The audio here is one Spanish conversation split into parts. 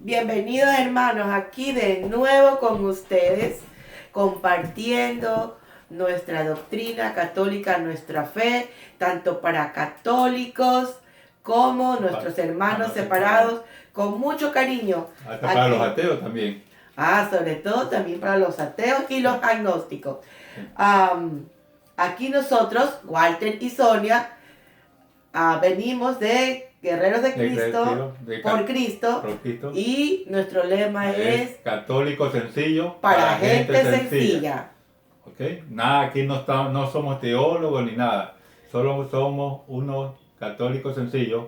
Bienvenidos hermanos, aquí de nuevo con ustedes, compartiendo nuestra doctrina católica, nuestra fe, tanto para católicos como nuestros hermanos separados, con mucho cariño. Hasta para los ateos también. Sobre todo también para los ateos y los agnósticos. Aquí nosotros, Walter y Sonia, venimos de Guerreros de Cristo, por Cristo, y nuestro lema es católico sencillo para gente sencilla. ¿Okay? Nada, aquí no somos teólogos ni nada, solo somos unos católicos sencillos,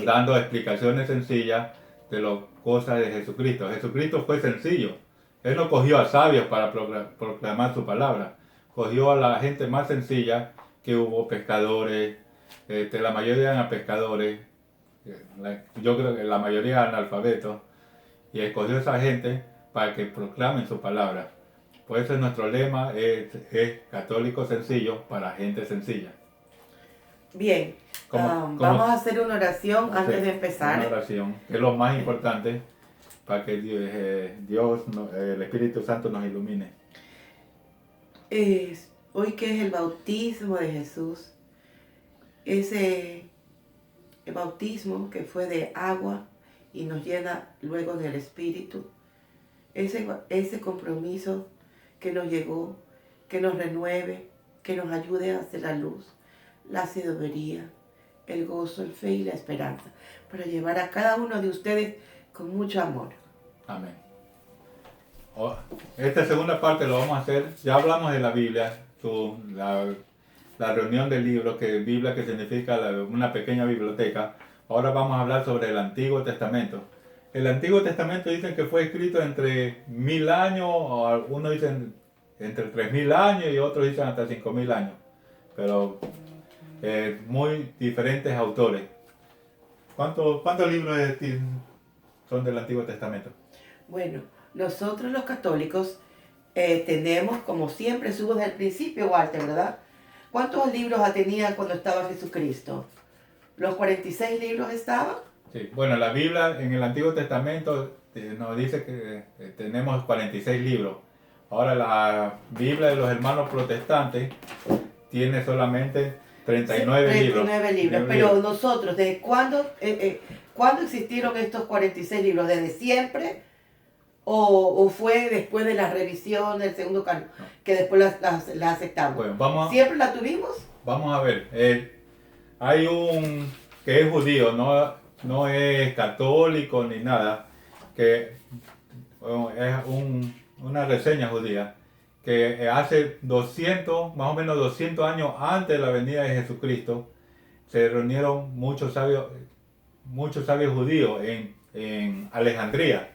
dando explicaciones sencillas de las cosas de Jesucristo. Jesucristo fue sencillo, Él no cogió a sabios para proclamar su palabra, cogió a la gente más sencilla que hubo, pescadores, la mayoría eran pescadores, yo creo que la mayoría analfabetos, y escogió a esa gente para que proclamen su palabra. Por eso nuestro lema es católico sencillo para gente sencilla. Bien, vamos a hacer una oración antes de empezar. Una oración, que es lo más importante para que Dios, el Espíritu Santo nos ilumine. Hoy que es el bautismo de Jesús, ese el bautismo que fue de agua y nos llena luego del Espíritu, ese compromiso que nos llegó, que nos renueve, que nos ayude a hacer la luz, la sabiduría, el gozo, el fe y la esperanza, para llevar a cada uno de ustedes con mucho amor. Amén. Esta segunda parte lo vamos a hacer, ya hablamos de la Biblia, la reunión de libros, Biblia que significa una pequeña biblioteca. Ahora vamos a hablar sobre el Antiguo Testamento. El Antiguo Testamento dicen que fue escrito entre 1000 años, o algunos dicen entre 3000 años y otros dicen hasta 5000 años. Pero muy diferentes autores. ¿Cuántos libros son del Antiguo Testamento? Bueno, nosotros los católicos tenemos, como siempre, subo desde el principio, Walter, ¿verdad? ¿Cuántos libros tenía cuando estaba Jesucristo? ¿Los 46 libros estaban? Sí, bueno, la Biblia en el Antiguo Testamento nos dice que tenemos 46 libros. Ahora la Biblia de los hermanos protestantes tiene solamente 39 libros. 39 libros. Pero nosotros, ¿desde cuándo existieron estos 46 libros? ¿Desde siempre? ¿O fue después de la revisión del segundo canon, que después la aceptamos? Bueno, ¿Siempre la tuvimos? Vamos a ver. Hay un que es judío, no es católico ni nada, que es una reseña judía, que hace 200, más o menos 200 años antes de la venida de Jesucristo, se reunieron muchos sabios judíos en Alejandría.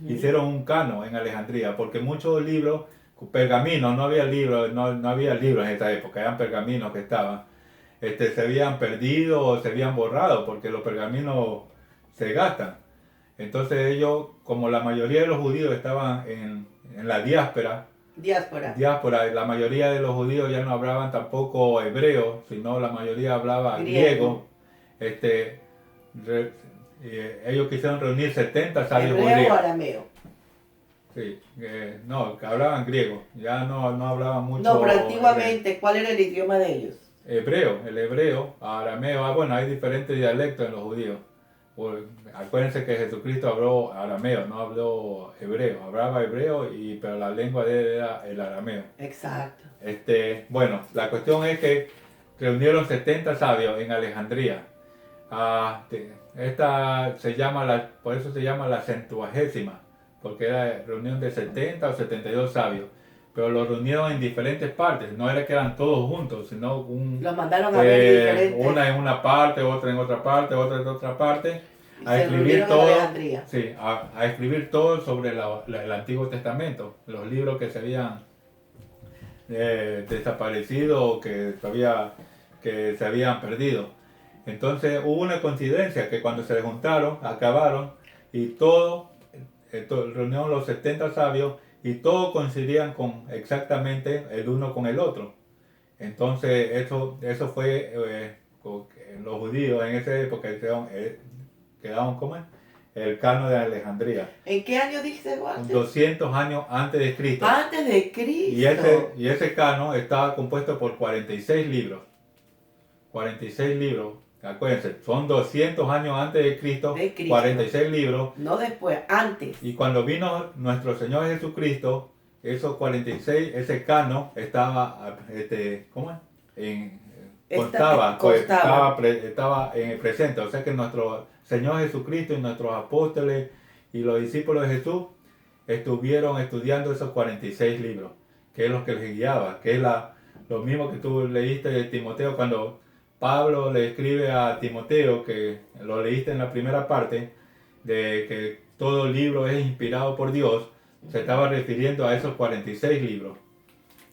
Hicieron un canon en Alejandría, porque muchos libros, pergaminos, no había libros en esa época, eran pergaminos que estaban, se habían perdido o se habían borrado, porque los pergaminos se gastan. Entonces ellos, como la mayoría de los judíos estaban en la diáspora, la mayoría de los judíos ya no hablaban tampoco hebreo, sino la mayoría hablaba griego. Ellos quisieron reunir 70 sabios judíos. ¿Hebreo o arameo? Sí, no, que hablaban griego, ya no hablaban mucho. No, pero antiguamente, ¿cuál era el idioma de ellos? El hebreo, arameo, bueno, hay diferentes dialectos en los judíos. Acuérdense que Jesucristo habló arameo, no habló hebreo, hablaba hebreo, pero la lengua de él era el arameo. Exacto. Bueno, la cuestión es que reunieron 70 sabios en Alejandría. Esta por eso se llama la Septuagesima, porque era reunión de 70 o 72 sabios, pero los reunieron en diferentes partes, no era que eran todos juntos, sino los mandaron a ver diferentes. Una en una parte, otra en otra parte, otra en otra parte, a escribir todo, a escribir todo sobre el Antiguo Testamento, los libros que se habían desaparecido o que se habían perdido. Entonces hubo una coincidencia que cuando se juntaron, acabaron y reunieron los 70 sabios y todos coincidían exactamente el uno con el otro. Entonces eso fue, los judíos en esa época quedaron el canon de Alejandría. ¿En qué año dice Walter? 200 años antes de Cristo. Antes de Cristo. Y ese canon estaba compuesto por 46 libros. 46 libros. Acuérdense, son 200 años antes de Cristo, 46 libros. No después, antes. Y cuando vino nuestro Señor Jesucristo, esos 46, ese canon estaba, ¿cómo es? Estaba en el presente. O sea que nuestro Señor Jesucristo y nuestros apóstoles y los discípulos de Jesús estuvieron estudiando esos 46 libros, que es lo que les guiaba, que es lo mismo que tú leíste de Timoteo cuando Pablo le escribe a Timoteo, que lo leíste en la primera parte, de que todo libro es inspirado por Dios. Se estaba refiriendo a esos 46 libros,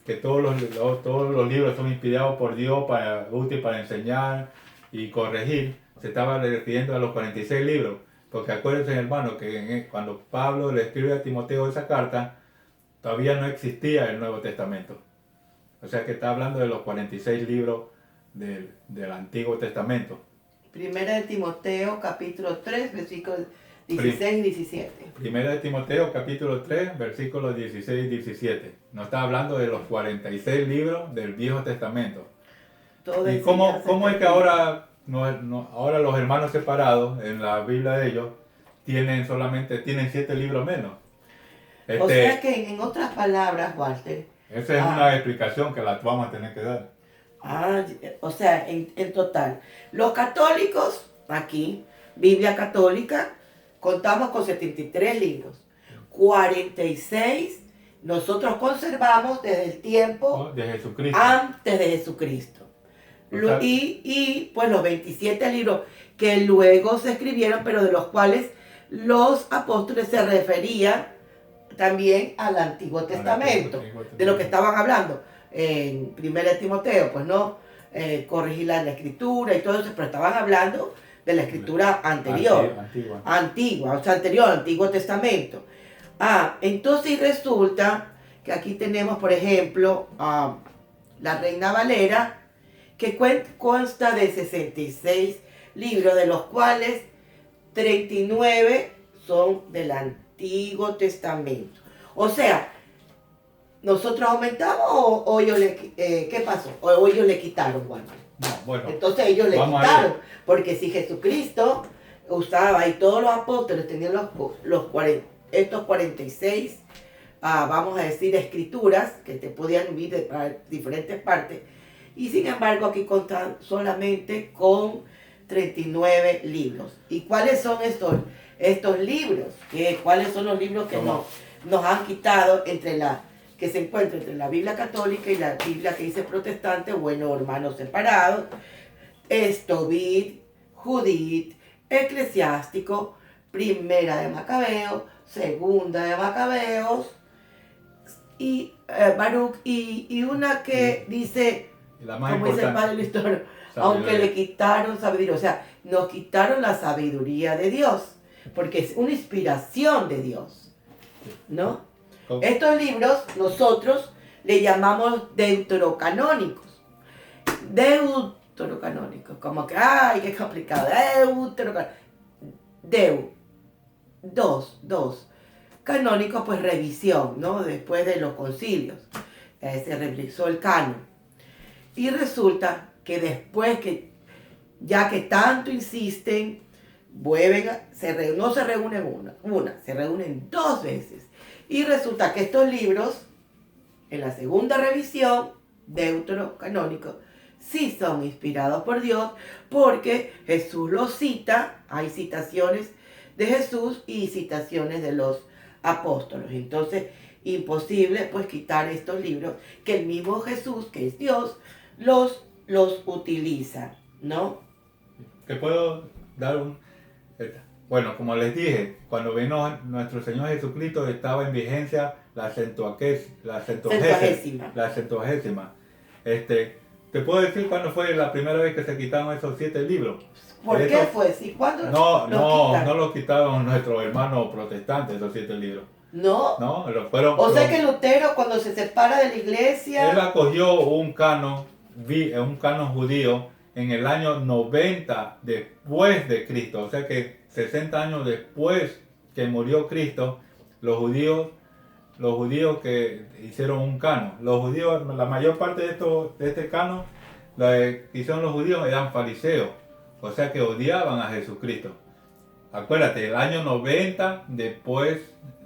que todos los libros son inspirados por Dios, útil para enseñar y corregir. Se estaba refiriendo a los 46 libros, porque acuérdense, hermano, que cuando Pablo le escribe a Timoteo esa carta, todavía no existía el Nuevo Testamento. O sea que está hablando de los 46 libros del Antiguo Testamento. Primera de Timoteo, capítulo 3, versículos 16 y 17. Primera de Timoteo, capítulo 3, versículos 16 y 17. Nos está hablando de los 46 libros del Viejo Testamento. ¿Y cómo es que ahora los hermanos separados en la Biblia de ellos tienen 7 libros menos? O sea que en otras palabras, Walter. Esa es una explicación que la vamos a tener que dar. O sea, en total. Los católicos, aquí, Biblia católica, contamos con 73 libros. 46 nosotros conservamos desde el tiempo de Jesucristo. Antes de Jesucristo. Y pues los 27 libros que luego se escribieron, pero de los cuales los apóstoles se referían también al Antiguo Testamento, de lo que estaban hablando en 1 Timoteo, pues no, corregir la escritura y todo eso, pero estaban hablando de la escritura anterior, antigua, o sea, anterior al Antiguo Testamento. Entonces resulta que aquí tenemos, por ejemplo, la Reina Valera, que consta de 66 libros, de los cuales 39 son del Antiguo Testamento. O sea, ¿nosotros aumentamos o ellos qué pasó? ¿O ellos le quitaron, Juan? No, bueno. Entonces ellos le quitaron, porque si Jesucristo usaba y todos los apóstoles tenían estos 46, vamos a decir, escrituras que te podían ir de diferentes partes, y sin embargo aquí contan solamente con 39 libros. ¿Y cuáles son estos libros? ¿Cuáles son los libros que nos han quitado que se encuentran entre la Biblia católica y la Biblia que dice protestante, bueno, hermanos separados? Tobit, Judith, Eclesiástico, Primera de Macabeos, Segunda de Macabeos, y Baruch, y una que dice, como dice el padre Listor, aunque le quitaron sabiduría, o sea, nos quitaron la sabiduría de Dios, porque es una inspiración de Dios, ¿no? Estos libros nosotros le llamamos deuterocanónicos. Deuterocanónicos, como que, qué complicado, dos. Canónico, pues revisión, ¿no? Después de los concilios, se revisó el canon. Y resulta que después ya que tanto insisten, no se reúnen se reúnen 2 veces. Y resulta que estos libros, en la segunda revisión, deuterocanónicos, sí son inspirados por Dios, porque Jesús los cita, hay citaciones de Jesús y citaciones de los apóstoles. Entonces, imposible pues quitar estos libros que el mismo Jesús, que es Dios, los utiliza, ¿no? Te puedo dar bueno, como les dije, cuando vino nuestro Señor Jesucristo estaba en vigencia la Septuagésima. ¿Te puedo decir cuándo fue la primera vez que se quitaron esos 7 libros? ¿Por qué fue? ¿Sí? ¿Cuándo no los quitaron nuestros hermanos protestantes, esos 7 libros. No, fueron. O sea que Lutero, cuando se separa de la iglesia, él acogió un canon judío en el año 90 después de Cristo. O sea que 60 años después que murió Cristo, los judíos que hicieron un canon. Los judíos, la mayor parte de este canon, que hicieron los judíos eran fariseos, o sea que odiaban a Jesucristo. Acuérdate, el año 90 después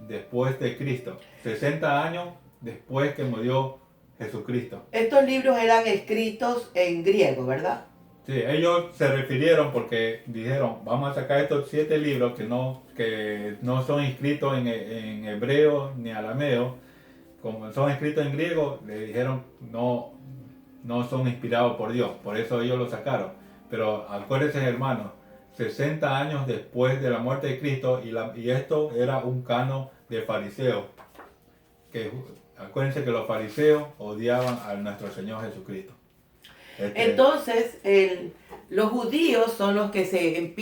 de Cristo, 60 años después que murió Jesucristo. Estos libros eran escritos en griego, ¿verdad? Sí, ellos se refirieron porque dijeron, vamos a sacar estos 7 libros que no son escritos en hebreo ni arameo, como son escritos en griego, le dijeron no son inspirados por Dios, por eso ellos lo sacaron. Pero acuérdense, hermanos, 60 años después de la muerte de Cristo, y esto era un canon de fariseos. Acuérdense que los fariseos odiaban a nuestro Señor Jesucristo. Entonces, los judíos son los que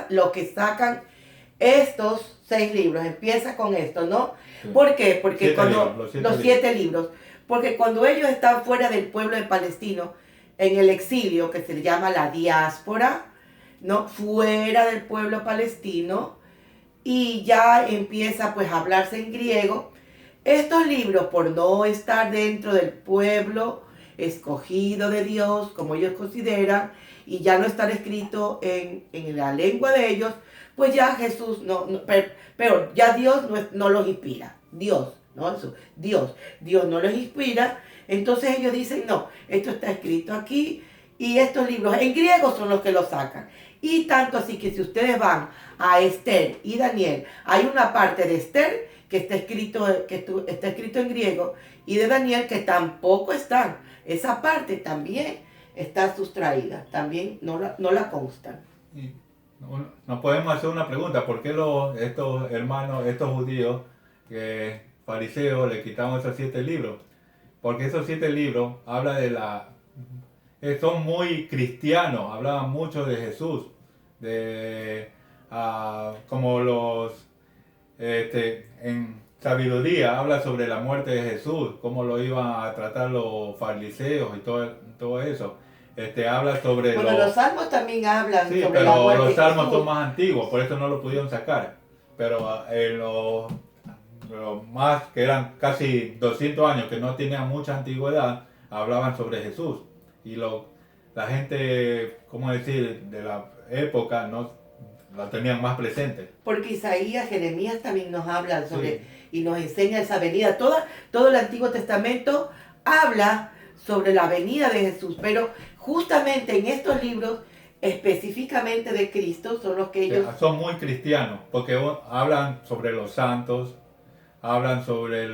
los que sacan estos 6 libros. Empieza con esto, ¿no? Sí. ¿Por qué? Porque los 7 libros. Porque cuando ellos están fuera del pueblo de Palestino, en el exilio, que se le llama la diáspora, ¿no? Fuera del pueblo palestino, y ya empieza pues a hablarse en griego. Estos libros, por no estar dentro del pueblo escogido de Dios, como ellos consideran, y ya no estar escrito en la lengua de ellos, pues ya Jesús, pero ya Dios no los inspira. Dios no los inspira. Entonces ellos dicen, no, esto está escrito aquí, y estos libros en griego son los que lo sacan. Y tanto así que si ustedes van a Esther y Daniel, hay una parte de Esther que está escrito en griego, y de Daniel que tampoco están. Esa parte también está sustraída, también no la constan. Nos podemos hacer una pregunta, ¿por qué estos hermanos, estos judíos, fariseos, le quitaron esos 7 libros? Porque esos 7 libros hablan son muy cristianos, hablaban mucho de Jesús, como en sabiduría habla sobre la muerte de Jesús, cómo lo iban a tratar los fariseos y todo eso. Habla sobre los salmos también hablan sobre la muerte de Jesús. Pero los salmos son más antiguos, por eso no lo pudieron sacar. Pero los más que eran casi 200 años, que no tenían mucha antigüedad, hablaban sobre Jesús. Y la gente, ¿cómo decir?, de la época no la tenían más presente. Porque Isaías, Jeremías también nos hablan sobre, y nos enseña esa venida. Todo el Antiguo Testamento habla sobre la venida de Jesús, pero justamente en estos libros, específicamente de Cristo, son los que ellos... Son muy cristianos, porque hablan sobre los santos, hablan sobre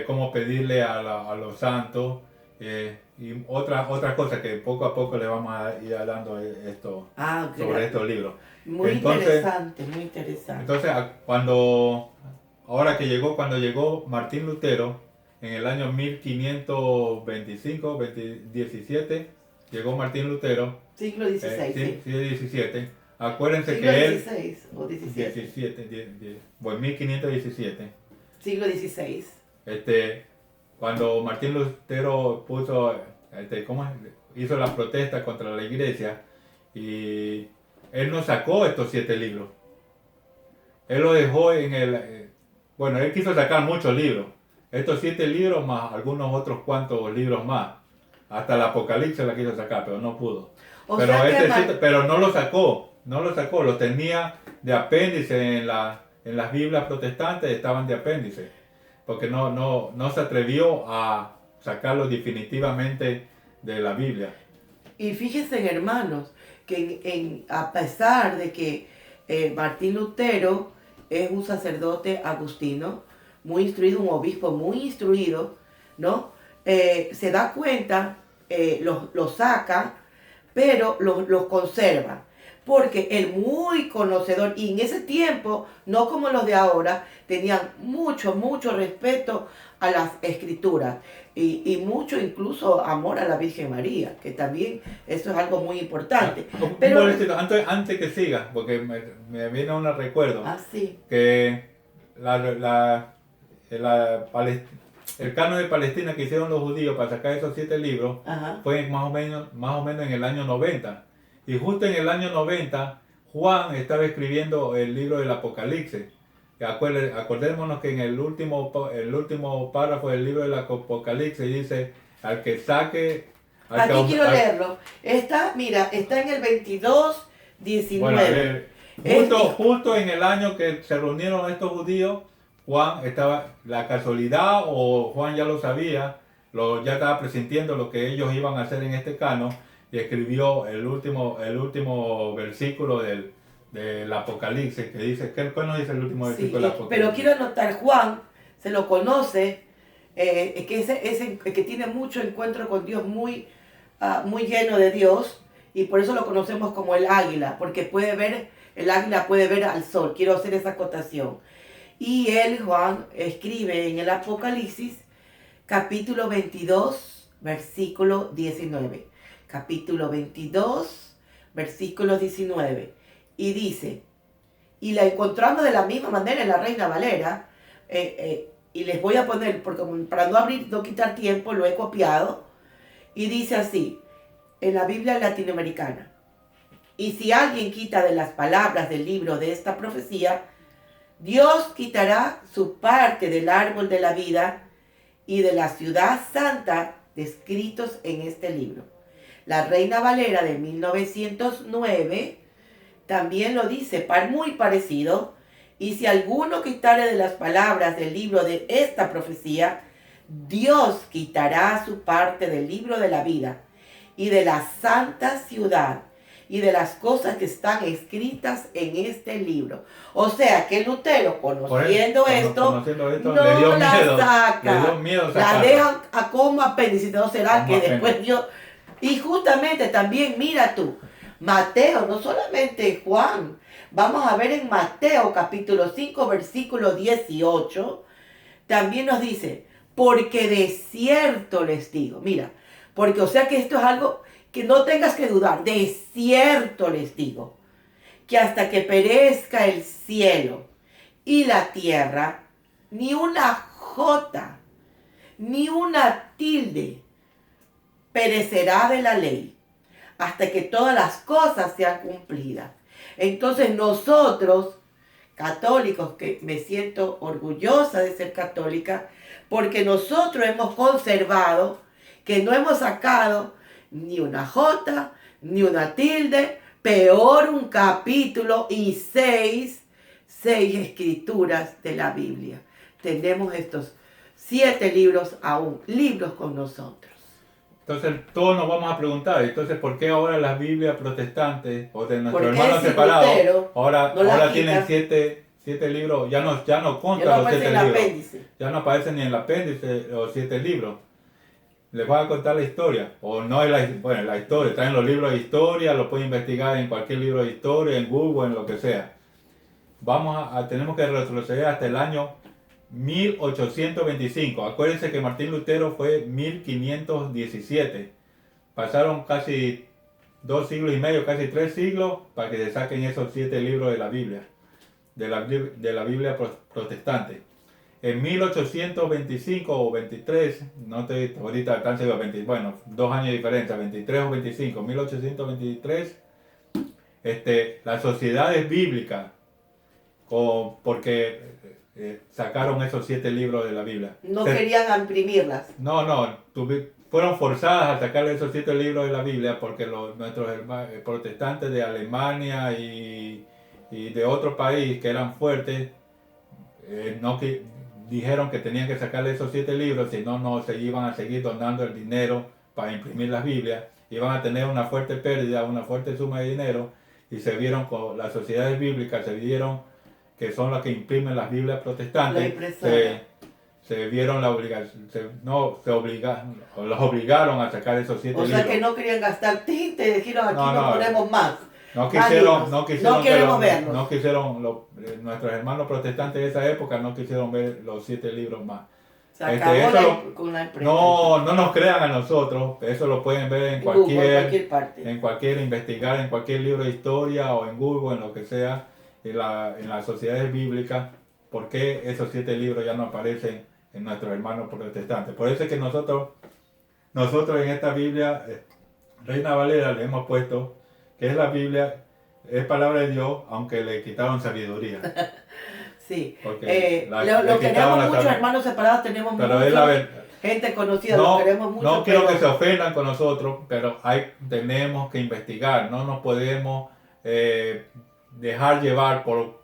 cómo pedirle a los santos, y otra cosa que poco a poco le vamos a ir hablando sobre estos libros. Muy interesante. Entonces, cuando llegó Martín Lutero, en el año 1525-17, llegó Martín Lutero. Siglo XVI. Siglo XVII. Acuérdense siglo que XVI o XVII. Bueno, 1517. Siglo XVI. Cuando Martín Lutero hizo la protesta contra la iglesia, y él no sacó estos 7 libros. Él lo dejó él quiso sacar muchos libros. Estos 7 libros más algunos otros cuantos libros más. Hasta el Apocalipsis la quiso sacar, pero no pudo. Pero no lo sacó, lo tenía de apéndice en las Biblias protestantes, estaban de apéndice. Porque no se atrevió a sacarlo definitivamente de la Biblia. Y fíjense, hermanos, que a pesar de que Martín Lutero es un sacerdote agustino, muy instruido, un obispo muy instruido, ¿no? Se da cuenta, los saca, pero los conserva. Porque el muy conocedor, y en ese tiempo, no como los de ahora, tenían mucho respeto a las escrituras y mucho incluso amor a la Virgen María, que también eso es algo muy importante. Pero antes que siga, porque me viene un recuerdo, sí. Que el canon de Palestina que hicieron los judíos para sacar esos 7 libros, fue más o menos en el año 90. Y justo en el año 90 Juan estaba escribiendo el libro del Apocalipsis. Acordémonos que en el último párrafo del libro del Apocalipsis dice, al que saque... Aquí quiero leerlo. Mira, está en el 22, 19. Bueno, justo en el año que se reunieron estos judíos, Juan estaba, la casualidad o Juan ya lo sabía, ya estaba presintiendo lo que ellos iban a hacer en este canon y escribió el último versículo del Apocalipsis que dice, ¿cuál nos dice el último versículo del Apocalipsis? Pero quiero anotar, Juan se lo conoce, que tiene mucho encuentro con Dios, muy lleno de Dios, y por eso lo conocemos como el águila, porque el águila puede ver al sol. Quiero hacer esa acotación. Y Juan, escribe en el Apocalipsis, capítulo 22, versículo 19. Capítulo 22, versículo 19. Y dice, y la encontramos de la misma manera en la Reina Valera, y les voy a poner, porque para no quitar tiempo, lo he copiado, y dice así, en la Biblia latinoamericana: y si alguien quita de las palabras del libro de esta profecía, Dios quitará su parte del árbol de la vida y de la ciudad santa descritos en este libro. La Reina Valera de 1909 también lo dice, muy parecido. Y si alguno quitare de las palabras del libro de esta profecía, Dios quitará su parte del libro de la vida y de la santa ciudad y de las cosas que están escritas en este libro. O sea que Lutero, conociendo esto, no le dio la miedo, saca, le dio miedo la dejan como apéndice. No será que después Dios... Y justamente también, mira tú, Mateo, no solamente Juan, vamos a ver en Mateo capítulo 5, versículo 18, también nos dice, porque de cierto les digo, mira, porque o sea que esto es algo que no tengas que dudar, de cierto les digo, que hasta que perezca el cielo y la tierra, ni una jota, ni una tilde perecerá de la ley, hasta que todas las cosas sean cumplidas. Entonces nosotros, católicos, que me siento orgullosa de ser católica, porque nosotros hemos conservado, que no hemos sacado ni una jota, ni una tilde, peor un capítulo y seis escrituras de la Biblia. Tenemos estos 7 libros aún, libros con nosotros. Entonces todos nos vamos a preguntar, entonces ¿por qué ahora las Biblias protestantes o de nuestros hermanos separados ahora tienen 7 libros? Ya no contan los 7 libros. Ya no aparecen ni en el apéndice los 7 libros. Les voy a contar la historia, o no es la historia, está en los libros de historia, lo pueden investigar en cualquier libro de historia, en Google, en lo que sea. Tenemos que retroceder hasta el año 1825. Acuérdense que Martín Lutero fue 1517. Pasaron casi 2 siglos y medio, casi 3 siglos, para que se saquen esos 7 libros de la Biblia, de la Biblia protestante. En 1825 o 23, no estoy ahorita tan seguro, 2 años de diferencia, 23 o 25, 1823, las sociedades bíblicas, porque sacaron esos 7 libros de la Biblia. No querían imprimirlas. No, fueron forzadas a sacar esos 7 libros de la Biblia porque nuestros protestantes de Alemania y de otro país que eran fuertes, dijeron que tenían que sacarle esos 7 libros, si no se iban a seguir donando el dinero para imprimir las Biblias, iban a tener una fuerte pérdida, una fuerte suma de dinero, y se vieron con las sociedades bíblicas, se vieron que son las que imprimen las Biblias protestantes, se vieron los obligaron a sacar esos 7 libros. O sea que no querían gastar tinta y dijeron aquí no ponemos más. No quisieron nuestros hermanos protestantes de esa época no quisieron ver los 7 libros más. Se acabó con la imprenta. No nos crean a nosotros, eso lo pueden ver en cualquier parte. Investigar en cualquier libro de historia o en Google, en lo que sea, en las sociedades bíblicas, por qué esos 7 libros ya no aparecen en nuestros hermanos protestantes. Por eso es que nosotros en esta Biblia, Reina Valera, le hemos puesto que es la Biblia es palabra de Dios, aunque le quitaron sabiduría. Sí. Porque Lo queremos mucho, hermanos separados, tenemos pero es la gente conocida, no, lo queremos mucho. No quiero que se ofendan con nosotros, pero tenemos que investigar, no nos podemos dejar llevar por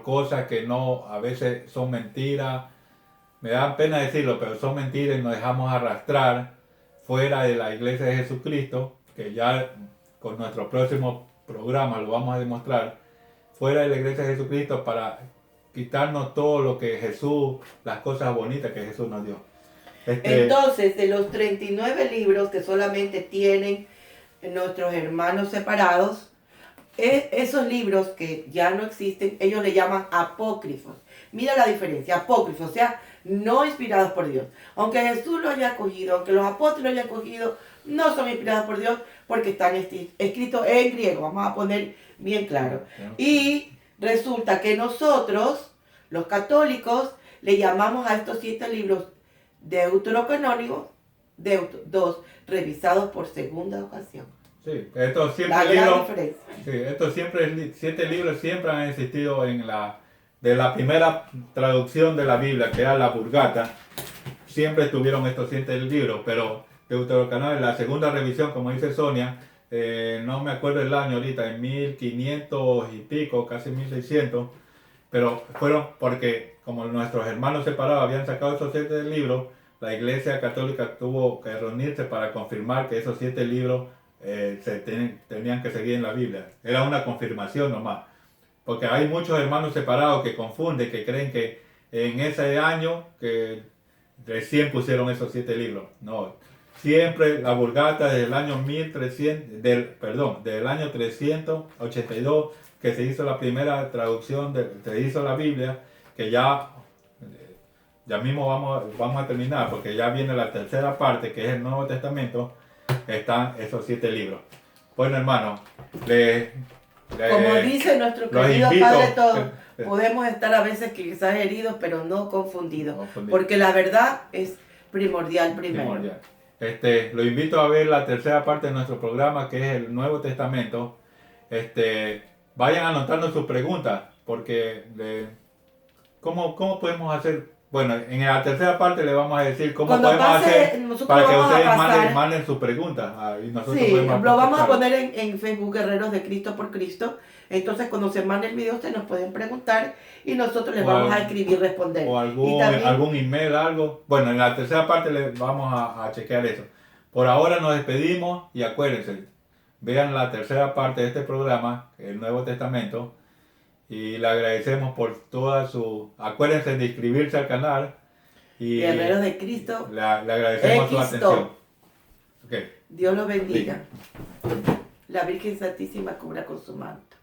cosas que no, a veces son mentiras. Me da pena decirlo, pero son mentiras y nos dejamos arrastrar fuera de la iglesia de Jesucristo, que ya con nuestro próximo programa lo vamos a demostrar, fuera de la iglesia de Jesucristo para quitarnos todo lo que Jesús, las cosas bonitas que Jesús nos dio. Entonces, de los 39 libros que solamente tienen nuestros hermanos separados, esos libros que ya no existen, ellos le llaman apócrifos. Mira la diferencia, apócrifos, o sea, no inspirados por Dios. Aunque Jesús lo haya cogido, aunque los apóstoles lo hayan cogido, no son inspirados por Dios porque están escritos en griego, vamos a poner bien claro. Y resulta que nosotros, los católicos, le llamamos a estos 7 libros deuterocanónicos, revisados por segunda ocasión. Sí, estos 7 libros siempre han existido de la primera traducción de la Biblia, que era la Vulgata. Siempre tuvieron estos 7 libros, pero Deuterocanónico, la segunda revisión, como dice Sonia, no me acuerdo el año ahorita, en 1500 y pico, casi 1600, pero fueron porque como nuestros hermanos separados habían sacado esos 7 libros, la Iglesia Católica tuvo que reunirse para confirmar que esos 7 libros tenían que seguir en la Biblia. Era una confirmación nomás. Porque hay muchos hermanos separados que confunden, que creen que en ese año que recién pusieron esos 7 libros. No, siempre la Vulgata desde el año del año 382 que se hizo la primera traducción, se hizo la Biblia, que ya mismo vamos a terminar, porque ya viene la tercera parte, que es el Nuevo Testamento, están esos 7 libros. Bueno, hermano, como dice nuestro querido Padre Todo, podemos estar a veces quizás heridos, pero no confundidos, porque la verdad es primordial primero. Lo invito a ver la tercera parte de nuestro programa, que es el Nuevo Testamento. Vayan anotando sus preguntas, porque ¿cómo podemos hacer? Bueno, en la tercera parte le vamos a decir cómo podemos hacer para que ustedes manden sus preguntas. Y nosotros lo vamos a poner en Facebook Guerreros de Cristo por Cristo. Entonces cuando se mande el video ustedes nos pueden preguntar y nosotros les vamos a escribir y responder. O algún email, algo. Bueno, en la tercera parte les vamos a chequear eso. Por ahora nos despedimos y acuérdense, vean la tercera parte de este programa, el Nuevo Testamento. Y le agradecemos por toda acuérdense de inscribirse al canal. Y Guerreros de Cristo. Le agradecemos su atención. Dios los bendiga. La Virgen Santísima cubra con su manto.